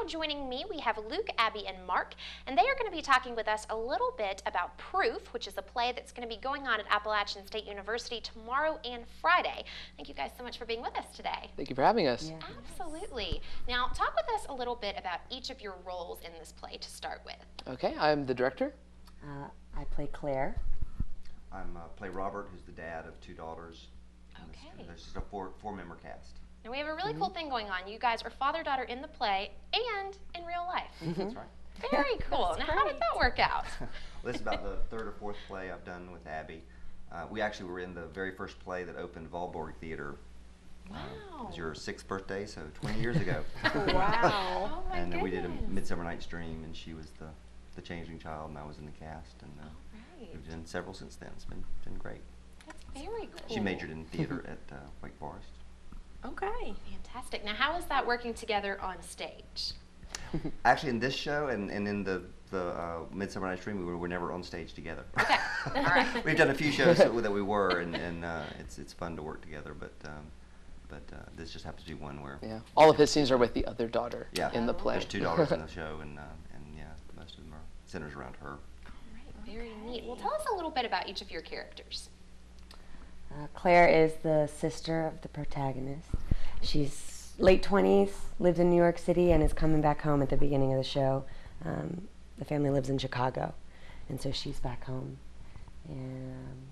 joining me, we have Luke, Abby, and Mark, and they are going to be talking with us a little bit about Proof, which is a play that's going to be going on at Appalachian State University tomorrow and Friday. Thank you guys so much for being with us today. Thank you for having us. Yeah. Absolutely. Now, talk with us a little bit about each of your roles in this play to start with. Okay, I'm the director. I play Claire. I play Robert, who's the dad of two daughters. Okay. There's just a four-member cast. Now we have a really cool thing going on. You guys are father-daughter in the play and in real life. That's right. Very cool. Now, how did that work out? Well, this is about the third or fourth play I've done with Abby. We actually were in the very first play that opened Valborg Theater. Wow. It was your 6th birthday, so 20 years ago. Wow. Oh my And goodness. we did a Midsummer Night's Dream, and she was the changeling child, and I was in the cast. And Right. we've done several since then. It's been great. That's very cool. She majored in theater at Wake Forest. Okay. Fantastic. Now, how is that working together on stage? Actually, in this show and in the Midsummer Night's Dream, we were never on stage together. Okay. All right. We've done a few shows that we were, and it's fun to work together. But this just happens to be one where All of his scenes are with the other daughter in the play. There's 2 daughters in the show, and yeah, most of them are centers around her. All right. Very neat. Well, tell us a little bit about each of your characters. Claire is the sister of the protagonist. She's late 20s, lives in New York City, and is coming back home at the beginning of the show. The family lives in Chicago, and so she's back home. And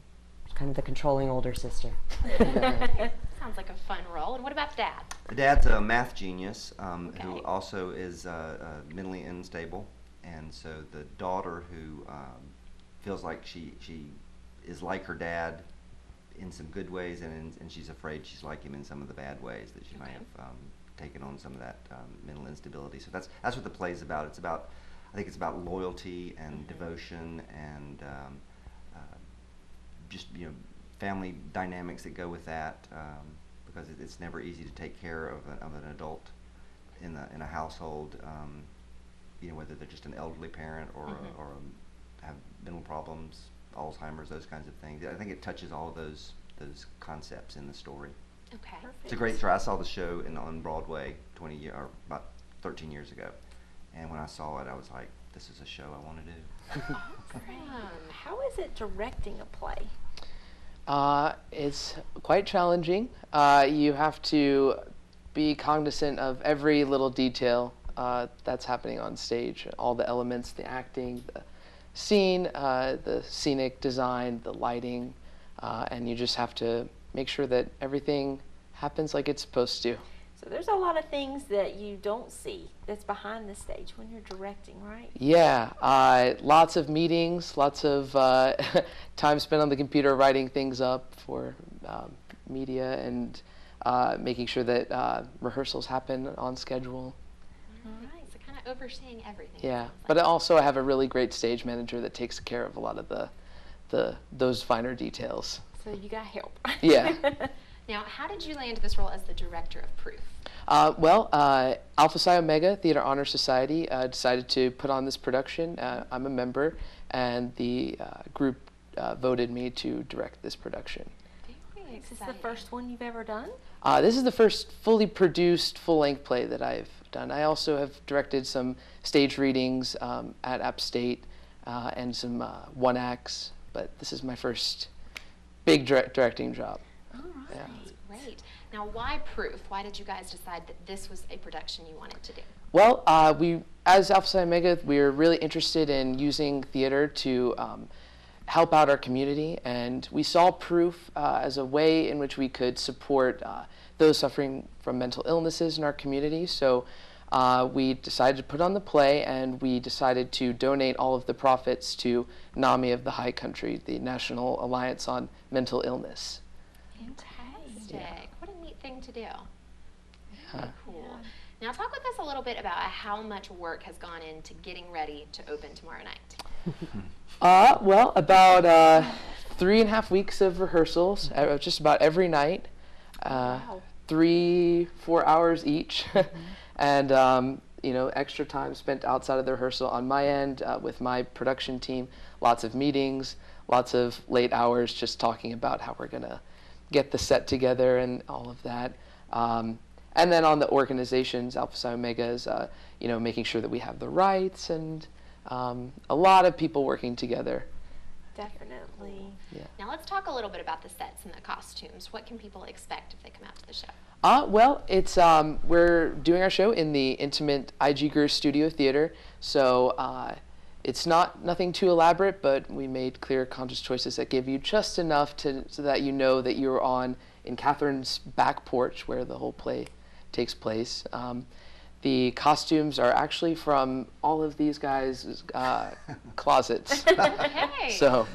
kind of the controlling older sister. Sounds like a fun role. And what about Dad? The dad's a math genius who Okay. also is mentally unstable, and so the daughter who feels like she is like her dad in some good ways, and she's afraid she's like him in some of the bad ways, that she might have taken on some of that mental instability. So that's what the play's about. It's about, I think it's about loyalty and devotion and just family dynamics that go with that, because it's never easy to take care of an adult in a household, whether they're just an elderly parent or have mental problems, Alzheimer's, those kinds of things. I think it touches all of those concepts in the story. Okay. It's a great story. I saw the show on Broadway about 13 years ago, and when I saw it, I was like, "This is a show I want to do." How is it directing a play? It's quite challenging. You have to be cognizant of every little detail that's happening on stage, all the elements, the acting, the scene, the scenic design, the lighting, and you just have to make sure that everything happens like it's supposed to. So there's a lot of things that you don't see that's behind the stage when you're directing, right? Yeah, lots of meetings, lots of time spent on the computer writing things up for media, and making sure that rehearsals happen on schedule. All right. So kind of overseeing everything. Yeah, but also I have a really great stage manager that takes care of a lot of those finer details. So you got help. Yeah. Now, how did you land this role as the director of Proof? Alpha Psi Omega Theater Honor Society decided to put on this production. I'm a member, and the group voted me to direct this production. Very Is this the first one you've ever done? This is the first fully produced full-length play that I've done. I also have directed some stage readings at App State and some one-acts, but this is my first big directing job. All right. Yeah. Great. Now, why Proof? Why did you guys decide that this was a production you wanted to do? Well, as Alpha Psi Omega, we're really interested in using theater to help out our community, and we saw Proof as a way in which we could support those suffering from mental illnesses in our community. So we decided to put on the play, and we decided to donate all of the profits to NAMI of the High Country, the National Alliance on Mental Illness. Fantastic. What a neat thing to do. Very cool. Now, talk with us a little bit about how much work has gone into getting ready to open tomorrow night. About 3.5 weeks of rehearsals, just about every night, 3-4 hours each, and extra time spent outside of the rehearsal on my end with my production team. Lots of meetings, lots of late hours, just talking about how we're gonna get the set together and all of that. And then on the organizations, Alpha Psi Omega is making sure that we have the rights and a lot of people working together. Definitely. Yeah. Now let's talk a little bit about the sets and the costumes. What can people expect if they come out to the show? Well, it's we're doing our show in the intimate IG Greer Studio Theater, so it's nothing too elaborate, but we made clear, conscious choices that give you just enough so that you know that you're in Catherine's back porch where the whole play takes place. The costumes are actually from all of these guys' closets. Okay. So,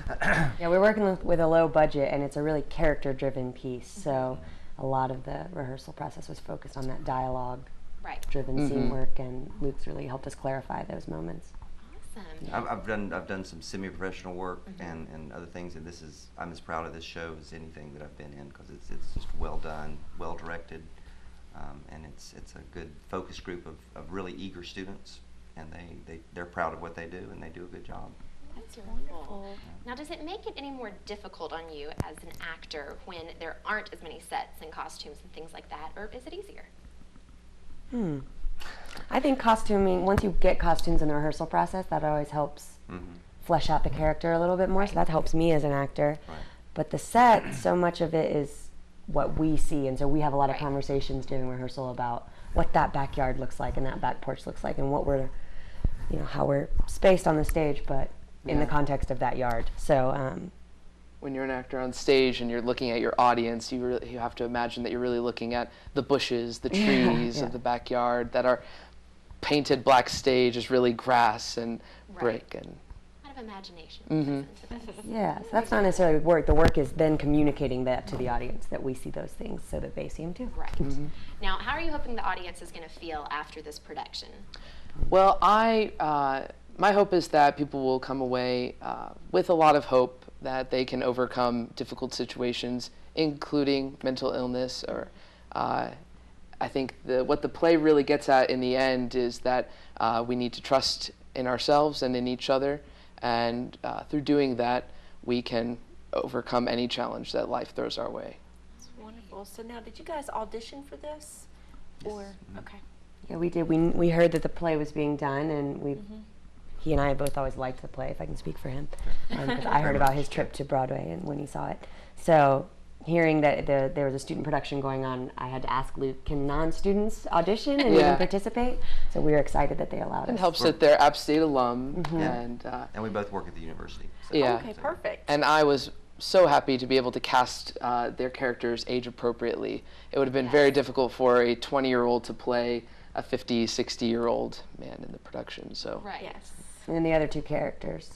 Yeah, we're working with a low budget, and it's a really character-driven piece. So a lot of the rehearsal process was focused on that dialogue-driven scene work, and Luke's really helped us clarify those moments. Awesome. I've done some semi-professional work and other things, and I'm as proud of this show as anything that I've been in, because it's just well done, well directed. And it's a good focus group of really eager students, and they're proud of what they do, and they do a good job. That's wonderful. Now, does it make it any more difficult on you as an actor when there aren't as many sets and costumes and things like that, or is it easier? I think costuming, once you get costumes in the rehearsal process, that always helps flesh out the character a little bit more, so that helps me as an actor. Right. But the set, so much of it is what we see, and so we have a lot of conversations during rehearsal about what that backyard looks like and that back porch looks like, and what how we're spaced on the stage, but in the context of that yard. So when you're an actor on stage and you're looking at your audience, you have to imagine that you're really looking at the bushes, the trees of the backyard that are painted black stage is really grass and brick and A lot of imagination goes into this. yeah, so that's not necessarily work. The work is then communicating that to the audience, that we see those things so that they see them too. Right. Now, how are you hoping the audience is going to feel after this production? Well, my hope is that people will come away with a lot of hope that they can overcome difficult situations, including mental illness. Or I think what the play really gets at in the end is that we need to trust in ourselves and in each other, and through doing that, we can overcome any challenge that life throws our way. That's wonderful. So now, did you guys audition for this? Yes. Or okay. Yeah, we did. We heard that the play was being done, and he and I both always liked the play, if I can speak for him, because I heard about his trip to Broadway and when he saw it. So hearing that there was a student production going on, I had to ask Luke, can non-students audition and even participate? So we were excited that they allowed us. It helps that they're App State alum, And we both work at the university. So Okay, perfect. And I was so happy to be able to cast their characters age appropriately. It would have been very difficult for a 20-year-old to play a 50, 60-year-old man in the production. So Yes. And then the other two characters,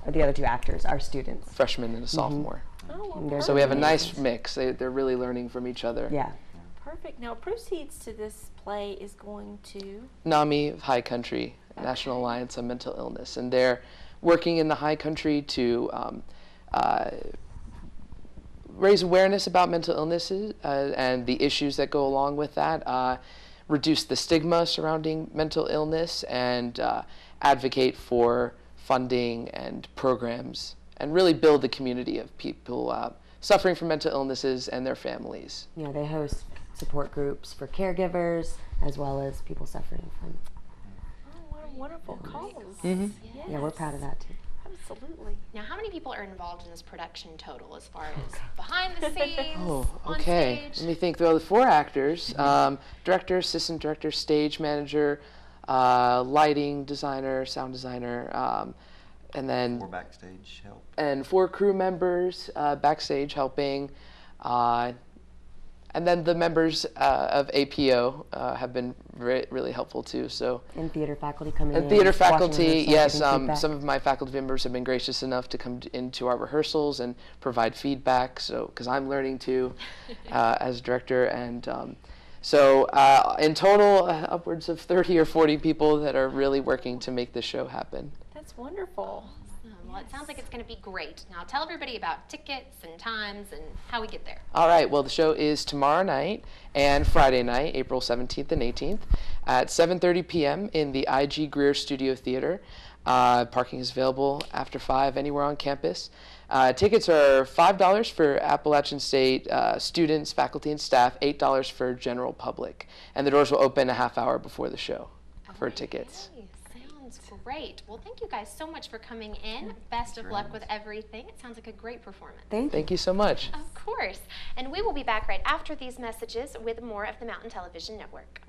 or the other two actors, are students. freshman and a sophomore. Oh, And well, they're So we have a nice perfect. mix. They're really learning from each other. Yeah. Perfect. Now, proceeds to this play is going to. NAMI of High Country, National Alliance on Mental Illness, and they're working in the High Country to raise awareness about mental illnesses and the issues that go along with that, reduce the stigma surrounding mental illness, and advocate for funding and programs, and really build the community of people suffering from mental illnesses and their families. Yeah, they host support groups for caregivers as well as people suffering from. Oh, what a wonderful cause. Mhm. Yes. Yeah, we're proud of that too. Absolutely. Now, how many people are involved in this production total, as far as behind the scenes, Oh, on okay. stage? Let me think. There are 4 actors: director, assistant director, stage manager, lighting designer, sound designer, and then 4 backstage help. and 4 crew members backstage helping, and then the members of APO have been really helpful too. So. And theater faculty coming in. And theater watching faculty, rehearsal, yes, giving feedback. some of my faculty members have been gracious enough to come into our rehearsals and provide feedback. So, because I'm learning too, as director, and so in total, upwards of 30 or 40 people that are really working to make this show happen. That's wonderful. Well, it sounds like it's going to be great. Now, tell everybody about tickets and times and how we get there. All right, well, the show is tomorrow night and Friday night, April 17th and 18th, at 7:30 p.m. in the IG Greer Studio Theater. Parking is available after 5 anywhere on campus. Tickets are $5 for Appalachian State students, faculty, and staff, $8 for general public. And the doors will open a half hour before the show for tickets. Sounds great. Well, thank you guys so much for coming in. Best of luck with everything. It sounds like a great performance. Thank you so much. Of course. And we will be back right after these messages with more of the Mountain Television Network.